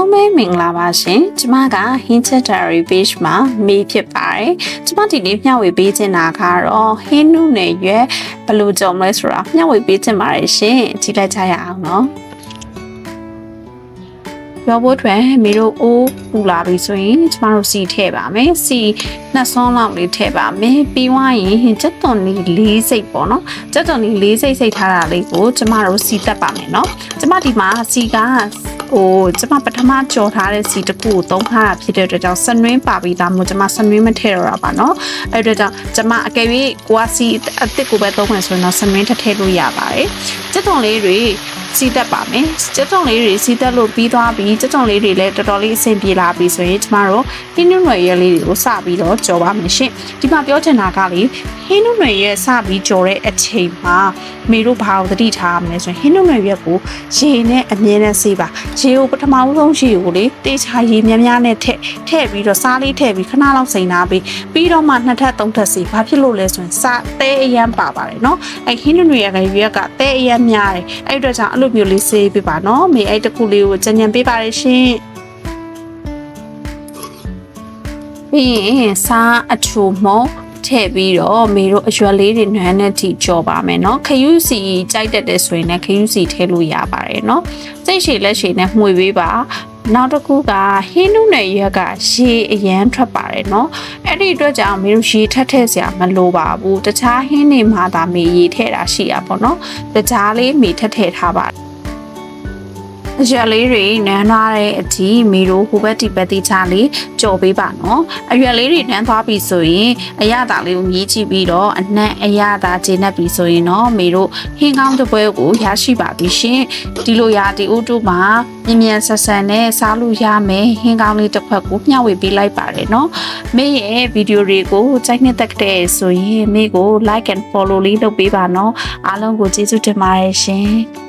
လုံးပဲမင်္ဂလာပါရှင်ကျမက Hinted Diary Page မှာမေးဖြစ်ပါတယ်ကျမဒီနေ့မျှဝေပေးချင်တာကတော့ဟင်းနုနယ်ရွယ်ဘယ်လိုကြုံလဲဆိုတာမျှဝေပေးချင်ပါတယ်ရှင်ကြည့်လိုက်ကြရအောင်နော်ပြောဖို့အတွက်မေတို့အိုးပူလာပြီဆိုရင်ကျမတို့စီထည့်ပါမယ်စီနှစ်ဆွန်းလောက်လေးထည့်ပါမယ်ပြီးသွားရင်ကြက်သွန်လေးစိတ်ပေါ့နော်ကြက်သွန်လေးစိတ်ထားတာလေးကိုကျမတို့စီတက်ပါမယ်နော်ကျမဒီမှာစီကကျမပထမကြော်ထားတဲ့စီတစ်ခုကိုသုံးထားတာဖြစ်တဲ့အတွက်ကြောင့်ဆနွင်းပါပြီးသားမို့ကျမဆနွင်းမထည့်ရတာပါနော်အဲ့အတွက်ကြောင့်ကျမအကယ်၍ကိုကစီအစ်စ်ကိုပဲသုံးမယ်ဆိုရင်တော့ဆနွင်းထည့်လို့ရပါတယ်ကြက်သွန်လေးတွေစီတက်ပါမယ်ကြက်သွန်လေးတွေစီတက်လို့ပြီးသွားပြီးကြက်သွန်လေးတွေလည်းတော်တော်လေးအဆင်ပြေလာပြီဆိုရင်ကျမတို့ဟင်းနုနယ်ရွယ်လေးတွေကိုစပြီးတော့ကြော်ပါမယ်ရှင်ဒီမှာပြောချင်တာကလေဟင်းနုနယ်ရွယ်စပြီးကြော်တဲ့အချိန်မှာမေတို့ဘာကိုသတိထားရမလဲဆိုရင်ဟင်းနုနယ်ရွယ်ကိုရေနဲ့အမြဲတမ်းစေးပါရေကိုပထမဆုံးရေကိုလေတေချာရေများနဲ့ထည့်ပြီးတော့စားလေးထည့်ပြီးခဏလောက်စိမ်ထားပြီးတော့မှနှစ်ထပ်သုံးထပ်စေဘာဖြစ်လို့လဲဆိုရင်စားသဲအရန်ပါပါတယ်เนาะအဲ့ဟင်းနုနယ်ရွက်ကသဲအရန်များတယ်အဲ့အတွက်ကြောင့်အဲ့လိုမျိုးလေးစေးပေးပါเนาะမေအဲ့တခုလေးကိုကြံကြံပေးပါရရှင်ပြီးရင်စားအချိုမုံထည့်ပြီးတော့မေတို့အရွက်လေးတွေနွမ်းနဲ့ထိကြော်ပါမယ်เนาะခရူးစီကြိုက်တတ်တဲ့ဆိုရင်လည်းခရူးစီထည့်လို့ရပါတယ်เนาะစိတ်ရှည်လက်ရှည်နဲ့မှွေပေးပါနောက်တစ်ခုကဟင်းနုနယ်ရွက်ကရေအရန်ထွက်ပါတယ်เนาะအဲ့ဒီအတွက်ကြောင့်မေတို့ရေထည့်စရာမလိုပါဘူးတခြားဟင်းတွေမှာဒါမေရေထည့်တာရှိတာပေါ့เนาะတခြားလေးမေထည့်ထားပါအရွက်လေးတွေနန်းသွားတဲ့အထိမီတို့ဟိုဘက်ဒီဘက်တိချလေးကြော်ပေးပါနော်အရွက်လေးတွေနန်းသွားပြီဆိုရင်အရသာလေးကိုမြည်ကြည့်ပြီးတော့အနံ့အရသာကျေနပ်ပြီဆိုရင်တော့မီတို့ဟင်းကောင်းတစ်ပွဲကိုရရှိပါပြီရှင်ဒီလိုရာဒီဥတုမှာမြန်ဆန်နဲ့စားလို့ရမယ်ဟင်းကောင်းလေးတစ်ခွက်ကိုမျှဝေပေးလိုက်ပါတယ်နော်မေရဲ့ဗီဒီယိုတွေကိုကြိုက်နေတဲ့တဲ့ဆိုရင်မေကို like and follow လေးလုပ်ပေးပါနော်အားလုံးကိုကျေးဇူးတင်ပါတယ်ရှင်